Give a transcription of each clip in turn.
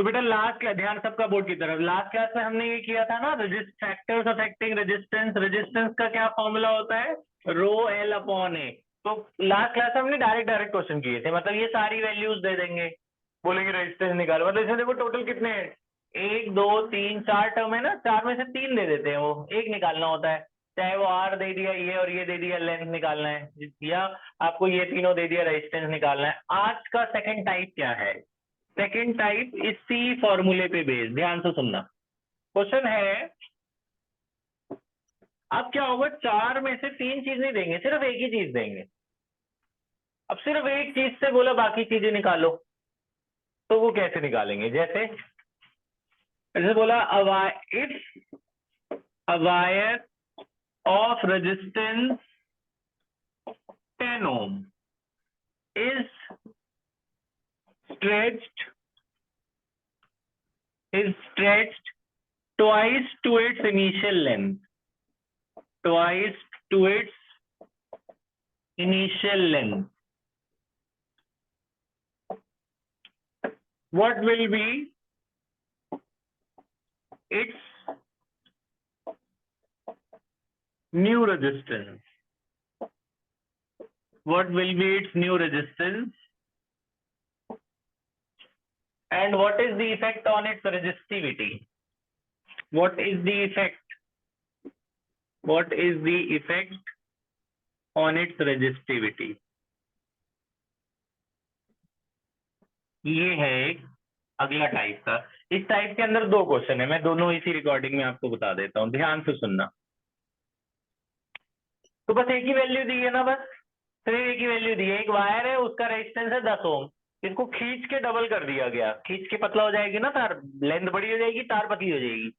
तो बेटा लास्ट ध्यान सबका बोर्ड की तरफ, लास्ट क्लास में हमने ये किया था ना, फैक्टर्स अफेक्टिंग रेजिस्टेंस, रेजिस्टेंस का क्या फॉर्मूला होता है, रो एल अपॉन ए। तो लास्ट क्लास में हमने डायरेक्ट क्वेश्चन किए थे, मतलब ये सारी वैल्यूज दे देंगे, बोलेंगे रेजिस्टेंस निकालो, मतलब इसमें देखो टोटल कितने हैं, 1 2 3 4 टर्म है ना, 4 में से 3 दे देते हैं, वो एक निकालना होता है, चाहे वो आर दे दिया ये और ये दे दिया, लेंथ निकालना है, या आपको ये तीनों दे दिया, रेजिस्टेंस निकालना है। आज का सेकंड टाइप क्या है, सेकंड टाइप इसी फॉर्मूले पे बेस्ड, ध्यान से सुनना। क्वेश्चन है, अब क्या होगा, 4 में से 3 चीज नहीं देंगे, सिर्फ एक ही चीज देंगे। अब सिर्फ एक चीज से बोला बाकी चीजें निकालो, तो वो कैसे निकालेंगे, जैसे बोला if a wire of resistance 10 ohm is stretched twice to its initial length, twice to its initial length, what will be its new resistance? What will be its new resistance? And what is the effect on its resistivity? What is the effect? What is the effect on its resistivity? ये है एक अगला type का। इस type के अंदर 2 question है, मैं दोनों इसी रिकॉर्डिंग में आपको बता देता हूं, ध्यान से सुनना। तो बस एक ही वैल्यू दी है ना, बस सिर्फ एक ही वैल्यू दी है, एक वायर है, उसका रेजिस्टेंस है 10 ओम, इसको खींच के डबल कर दिया गया, खींच के पतला हो जाएगी ना तार, लेंथ बड़ी हो जाएगी, तार पतली हो जाएगी,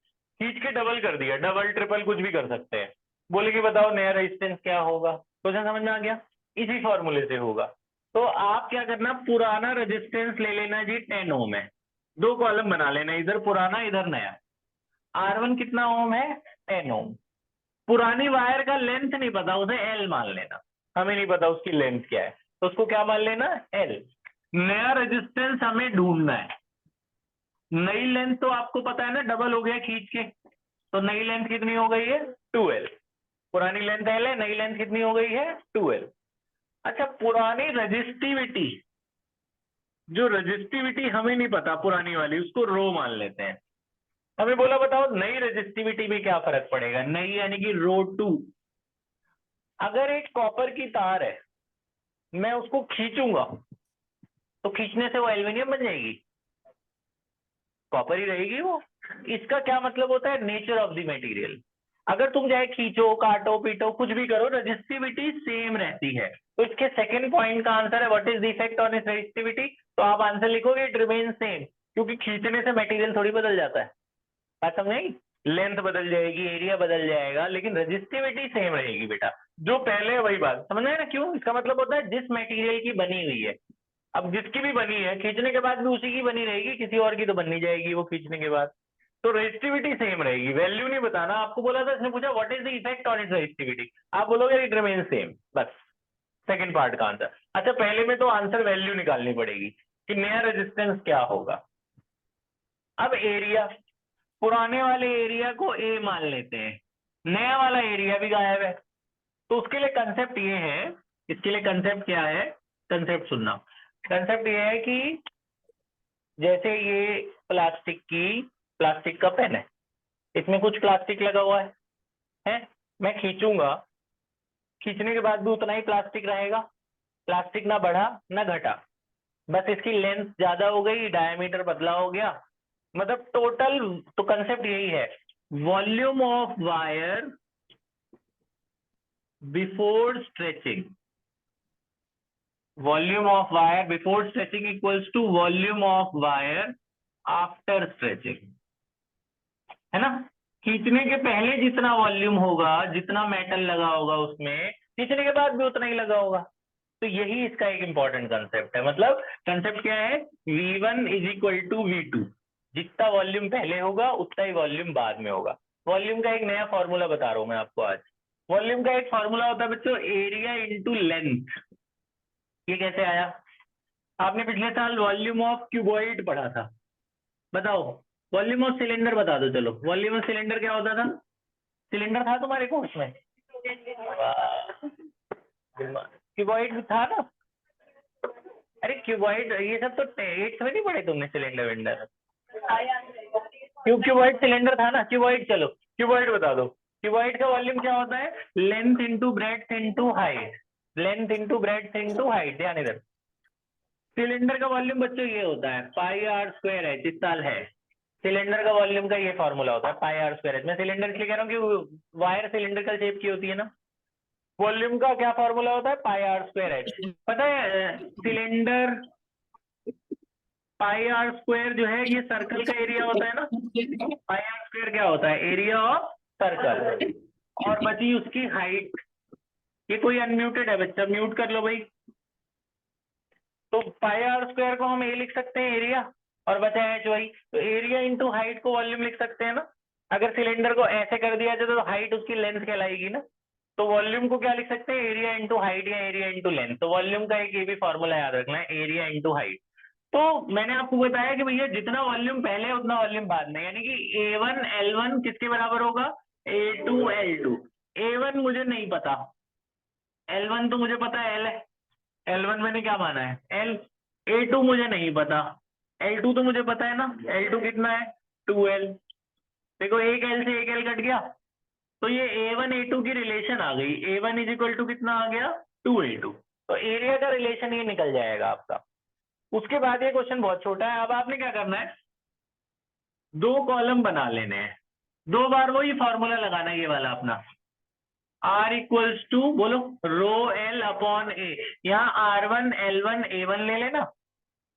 खींच के डबल कर दिया, डबल ट्रिपल कुछ भी कर सकते हैं। बोले कि बताओ नया रेजिस्टेंस क्या होगा, क्वेश्चन समझ में आ गया, इसी फॉर्मूले से होगा। तो आप क्या करना, पुराना रेजिस्टेंस ले लेना जी, 10 ओम है, 2 कॉलम बना लेना, इधर पुराना इधर नया। R1 कितना ओम है, 10 ओम। पुरानी वायर का लेंथ नहीं पता, उसे L मान लेना, हमें नहीं पता उसकी लेंथ क्या है, तो उसको क्या मान लेना, L। नया रेजिस्टेंस हमें ढूंढना है, नई लेंथ तो आपको पता है ना, डबल हो गया खींच के, तो नई लेंथ कितनी हो गई है, 2L। पुरानी लेंथ L है, नई लेंथ कितनी हो गई है, 2L। अच्छा, पुरानी रजिस्टिविटी, जो रजिस्टिविटी हमें नहीं पता पुरानी वाली, उसको रो मान लेते हैं। हमें बोला बताओ नई रजिस्टिविटी में क्या फर्क पड़ेगा, नई यानी कि रो 2। अगर एक कॉपर की तार है, मैं उसको खींचूंगा, तो खींचने से वो एल्यूमिनियम बन जाएगी, कॉपर ही रहेगी वो। इसका क्या मतलब होता है, नेचर ऑफ द मटेरियल। अगर तुम चाहे खींचो, काटो, पीटो, कुछ भी करो, रजिस्टिविटी सेम रहती है। तो इसके सेकंड पॉइंट का आंसर है what is the effect on इस रजिस्टिविटी। तो आप आंसर लिखोगे इट रिमेन सेम, क्योंकि खींचने से मटेरियल थोड़ी बदल जाता है, बात समझ आई, लेंथ बदल जाएगी, एरिया बदल जाएगा, लेकिन रजिस्टिविटी सेम रहेगी बेटा, जो पहले है वही बात, समझ में ना क्यों। इसका मतलब होता है जिस मटेरियल की बनी हुई है, अब जिसकी भी बनी है खींचने के बाद भी उसी की बनी रहेगी, किसी और की तो बन नहीं जाएगी वो खींचने के बाद, तो रेजिस्टिविटी सेम रहेगी। वैल्यू नहीं बताना, आपको बोला था, इसने पूछा what is the effect on it's resistivity, आप बोलोगे इट रिमेन सेम, बस सेकंड पार्ट का आंसर। अच्छा, पहले में तो आंसर वैल्यू निकालनी पड़ेगी कि नया रेजिस्टेंस क्या होगा। अब एरिया, पुराने वाले एरिया को ए मान लेते हैं, नया वाला एरिया भी गायब है, तो उसके लिए कंसेप्ट ये है, इसके लिए कंसेप्ट क्या है, कंसेप्ट सुनना। कंसेप्ट ये है कि जैसे ये प्लास्टिक का पेन है, इसमें कुछ प्लास्टिक लगा हुआ है? मैं खींचूंगा, खींचने के बाद भी उतना ही प्लास्टिक रहेगा, प्लास्टिक ना बढ़ा ना घटा, बस इसकी लेंथ ज्यादा हो गई, डायमीटर बदला हो गया, मतलब टोटल। तो कंसेप्ट यही है, volume of wire before stretching, volume of wire before stretching equals to volume of wire after stretching, है ना। खींचने के पहले जितना वॉल्यूम होगा, जितना मेटल लगा होगा उसमें, खींचने के बाद भी उतना ही लगा होगा। तो यही इसका एक इंपॉर्टेंट कंसेप्ट है, मतलब कंसेप्ट क्या है, V1 is equal to V2, जितना वॉल्यूम पहले होगा उतना ही वॉल्यूम बाद में होगा। वॉल्यूम का एक नया फॉर्मूला बता रहा हूं मैं आपको आज। वॉल्यूम का एक फॉर्मूला होता है बच्चों, एरिया इंटू लेंथ। ये कैसे आया, आपने पिछले साल वॉल्यूम ऑफ क्यूबॉइड पढ़ा था, बताओ वॉल्यूम ऑफ सिलेंडर बता दो। चलो वॉल्यूम ऑफ सिलेंडर क्या होता था? सिलेंडर था तुम्हारे कोर्स में? क्यूबॉइड था ना? अरे क्यूबॉइड ये सब तो 8th में नहीं पढ़े तुमने सिलेंडर विंडर? क्यूबॉइड सिलेंडर था ना? क्यूबॉइड, चलो क्यूबॉइड बता दो। क्यूबॉइड का वॉल्यूम क्या होता है? Length into breadth into height. Length into breadth into height. ध्यान इधर। सिलेंडर का वॉल्यूम बच्चों ये होता है पाई आर स्क्वायर एच। इस साल है सिलेंडर का वॉल्यूम का ये फॉर्मूला होता है पाई आर स्क्वायर एच। मैं सिलेंडर इसलिए कह रहा हूँ कि वायर सिलेंड्रिकल शेप की होती है ना। वॉल्यूम का क्या फॉर्मूला होता है? पाई आर स्क्वायर एच। पता है सिलेंडर पाई आर स्क्वायर जो है ये सर्कल का एरिया होता है ना। पाई आर स्क्वायर क्या होता है? Area of circle. और बची उसकी हाइट। ये कोई अनम्यूटेड है बच्चा, म्यूट कर लो भाई। तो पाई आर स्क्वायर को हम ए लिख सकते हैं एरिया, और बचा एच वाई। तो एरिया इंटू हाइट को वॉल्यूम लिख सकते हैं ना। अगर सिलेंडर को ऐसे कर दिया जाए तो हाइट उसकी लेंथ कहलाएगी ना। तो वॉल्यूम को क्या लिख सकते हैं? एरिया इंटू हाइट या एरिया इंटू लेंथ। तो वॉल्यूम का एक ये भी फॉर्मूला याद रखना है, एरिया इंटू हाइट। तो मैंने आपको बताया कि भैया जितना वॉल्यूम पहले है उतना वॉल्यूम बाद में, यानी कि A1 L1 किसके बराबर होगा? A2 L2। A1 मुझे नहीं पता, L1 तो मुझे पता है L है, L1 मैंने क्या माना है L। A2 मुझे नहीं पता, L2 तो मुझे पता है ना, L2 कितना है 2L। देखो एक L से एक L कट गया, तो ये A1 A2 की रिलेशन आ गई। A1 इज इक्वल टू कितना आ गया? 2A2। तो एरिया का रिलेशन ये निकल जाएगा आपका। उसके बाद ये क्वेश्चन बहुत छोटा है। अब आपने क्या करना है? दो कॉलम बना लेने हैं, दो बार वही फॉर्मूला लगाना है ये वाला अपना। R इक्वल्स टू बोलो रो एल अपॉन ए। यहाँ R1 L1 A1 ले लेना,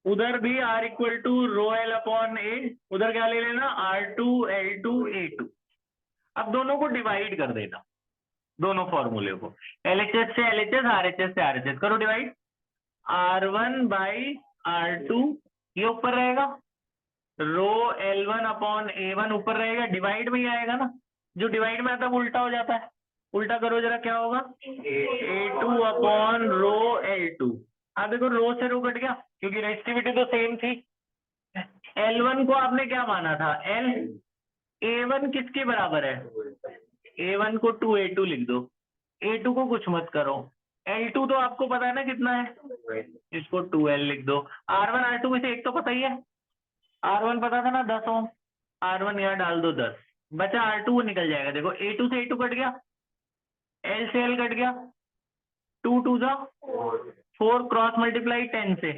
उधर भी R equal to rho L upon A, उधर क्या ले लेना? R2 L2 A2। अब दोनों को डिवाइड कर देना, दोनों फॉर्मूले को। LHS से LHS, RHS से RHS करो डिवाइड। R1 बाई R2 ये ऊपर रहेगा, रो L1 अपॉन A1 ऊपर रहेगा, डिवाइड में ही आएगा ना। जो डिवाइड में आता है वो उल्टा हो जाता है। उल्टा करो जरा, क्या होगा? A2 upon rho L2। अब देखो रो से रो कट गया क्योंकि रेजिस्टिविटी तो सेम थी। L1 को आपने क्या माना था? L। A1 किसके बराबर है? A1 को 2A2 लिख दो, A2 को कुछ मत करो। L2 तो आपको पता है ना कितना है, इसको 2L लिख दो। R1 R2 में से एक तो पता ही है, R1 पता था ना 10 ओम, R1 यहाँ डाल दो 10, बचा R2 निकल जाएगा। देखो A2 से A2 कट गया, L से L कट गया, 2 2 जा 4, क्रॉस मल्टीप्लाई 10 से,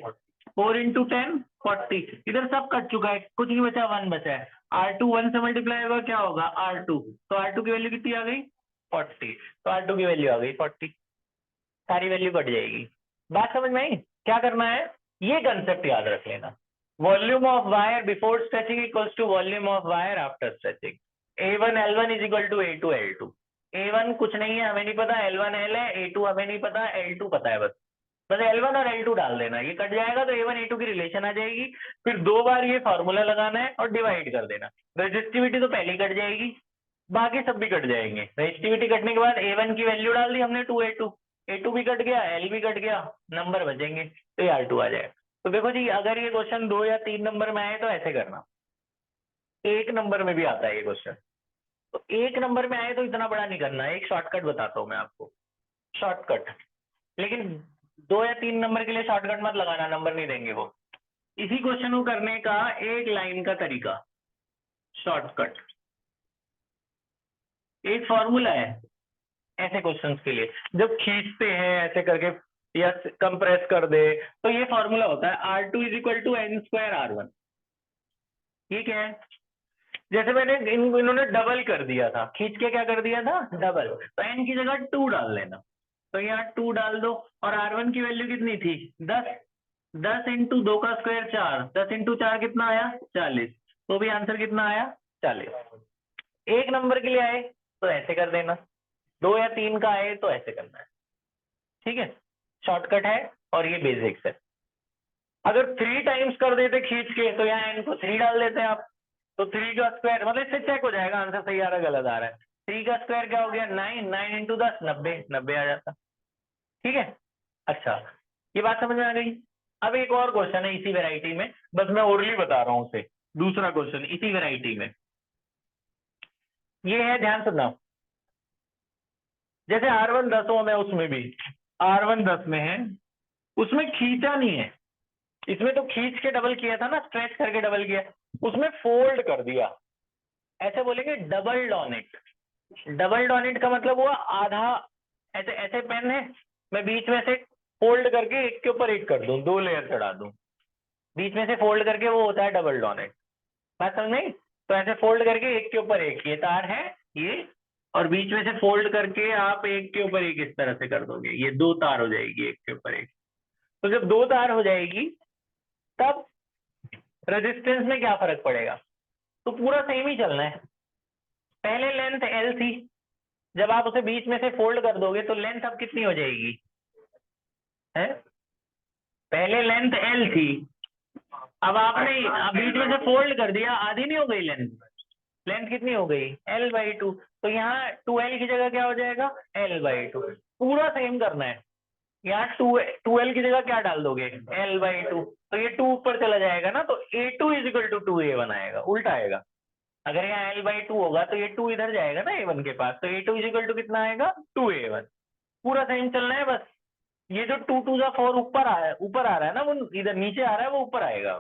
4 इंटू 10 40। इधर सब कट चुका है, कुछ नहीं बचा, 1 बचा है। R2 1 से मल्टीप्लाई होगा क्या होगा? R2। तो R2 की वैल्यू कितनी आ गई? 40। तो R2 की वैल्यू आ गई 40, सारी वैल्यू कट जाएगी। बात समझ में आई? क्या करना है ये कंसेप्ट याद रख लेना। Volume of wire before stretching equals to volume of wire after stretching. A1 L1 is equal to A2 L2। A1 कुछ नहीं है, हमें नहीं पता, L1 L है, A2 हमें नहीं पता, L2 पता है बस। बस L1 और L2 डाल देना, ये कट जाएगा तो A1 A2 की रिलेशन आ जाएगी। फिर दो बार ये फॉर्मूला लगाना है और डिवाइड कर देना। रेजिस्टिविटी तो पहले ही कट जाएगी, बाकी सब भी कट जाएंगे। रेजिस्टिविटी कटने के बाद A1 की वैल्यू डाल दी हमने 2A2, A2 भी कट गया, L भी कट गया, नंबर बचेंगे तो ये R2 आ जाएगा। तो देखो जी, अगर ये क्वेश्चन 2 या 3 नंबर में आए तो ऐसे करना, 1 नंबर में भी आता है ये क्वेश्चन। तो 1 नंबर में आए तो इतना बड़ा नहीं करना है, एक शॉर्टकट बताता हूँ मैं आपको, शॉर्टकट। लेकिन 2 या 3 नंबर के लिए शॉर्टकट मत लगाना, नंबर नहीं देंगे वो। इसी क्वेश्चन को करने का एक लाइन का तरीका, शॉर्टकट, एक फॉर्मूला है ऐसे क्वेश्चंस के लिए। जब खींचते हैं ऐसे करके या कंप्रेस कर दे तो ये फॉर्मूला होता है R2 is equal to N square R1। ये क्या है? जैसे मैंने इन्होंने डबल कर दिया था, खींच के क्या कर दिया था? डबल। तो N की जगह 2 डाल लेना, तो यहाँ 2 डाल दो। और R1 की वैल्यू कितनी थी? 10। 10 इंटू 2 का स्क्वायर 4, 10 इंटू 4 कितना आया? 40। तो भी आंसर कितना आया? 40। 1 नंबर के लिए आए तो ऐसे कर देना, 2 या 3 का आए तो ऐसे करना है। ठीक है, शॉर्टकट है और ये बेसिक्स है। अगर 3 टाइम्स कर देते खींच के तो यहाँ n को 3 डाल देते हैं आप, तो 3 का स्क्वायर, मतलब इससे चेक हो जाएगा आंसर सही आ रहा है गलत आ रहा है। 3 का स्क्वायर क्या हो गया? 9, 9 इंटू 10 90, 90 आ जाता। ठीक है, अच्छा ये बात समझ में आ गई। अब एक और क्वेश्चन है इसी वैरायटी में, बस मैं ओरली बता रहा हूँ उसे। दूसरा क्वेश्चन इसी वैरायटी में ये है, ध्यान सुनना। जैसे R1 10 ओम है, उसमें भी R1 10 में है, उसमें खींचा नहीं है। इसमें तो खींच के डबल किया था ना, स्ट्रेच करके डबल किया, उसमें फोल्ड कर दिया। ऐसे बोलेंगे डबल डॉनेट। डबल डॉनेट का मतलब हुआ आधा, ऐसे ऐसे पेन है, मैं बीच में से फोल्ड करके एक के ऊपर एक कर दूं, 2 लेयर चढ़ा दूं, बीच में से फोल्ड करके, वो होता है डबल डॉनेट। बात समझ नहीं? तो ऐसे फोल्ड करके एक के ऊपर एक, ये तार है ये, और बीच में से फोल्ड करके आप एक के ऊपर एक इस तरह से कर दोगे, ये 2 तार हो जाएगी एक के ऊपर एक। तो जब 2 तार हो जाएगी तब रेजिस्टेंस में क्या फर्क पड़ेगा? तो पूरा सेम ही चलना है। पहले लेंथ L थी, जब आप उसे बीच में से फोल्ड कर दोगे तो लेंथ अब कितनी हो जाएगी है? पहले लेंथ L थी, अब आपने बीच में से फोल्ड कर दिया, आधी नहीं हो गई लेंथ? लेंथ कितनी हो गई? L/2। तो यहाँ 2L की जगह क्या हो जाएगा? L/2। पूरा सेम करना है। यहाँ 2L की जगह क्या डाल दोगे? L/2। तो ये 2 ऊपर चला जाएगा ना, तो A2 = 2A1 आएगा, उल्टा आएगा। अगर यहाँ L/2 होगा तो ये 2 इधर जाएगा ना A1 के पास, तो A2 = कितना आएगा? 2A1। पूरा सेम चलना है बस। ये जो 2 2 जा 4 ऊपर आ रहा है ना, वो इधर नीचे आ रहा है, वो ऊपर आएगा।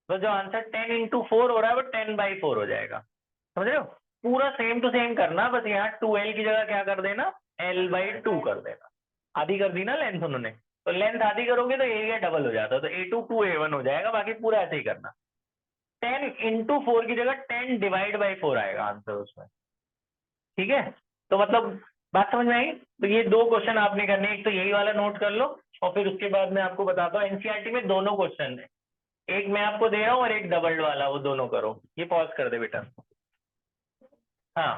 तो जो आंसर 10 × 4 हो रहा है वो 10/4 हो जाएगा। समझ रहे हो? पूरा सेम टू सेम करना, बस यहाँ 2L की जगह क्या कर देना? L/2 कर देना। आधी कर दी ना लेंथ उन्होंने, तो लेंथ आधी करोगे तो एरिया डबल हो जाता है, तो A2 2A1 हो जाएगा। बाकी पूरा ऐसे ही करना। 10 × 4 की जगह 10/4 आएगा आंसर उसमें। ठीक है? तो मतलब बात समझ में आई? तो ये 2 क्वेश्चन आपने करने, एक तो यही वाला नोट कर लो, और फिर उसके बाद मैं आपको बताता हूँ एनसीईआरटी में दोनों क्वेश्चन है, एक मैं आपको दे रहा हूँ और एक डबल वाला, वो दोनों करो। ये पॉज कर दे बेटा। हाँ।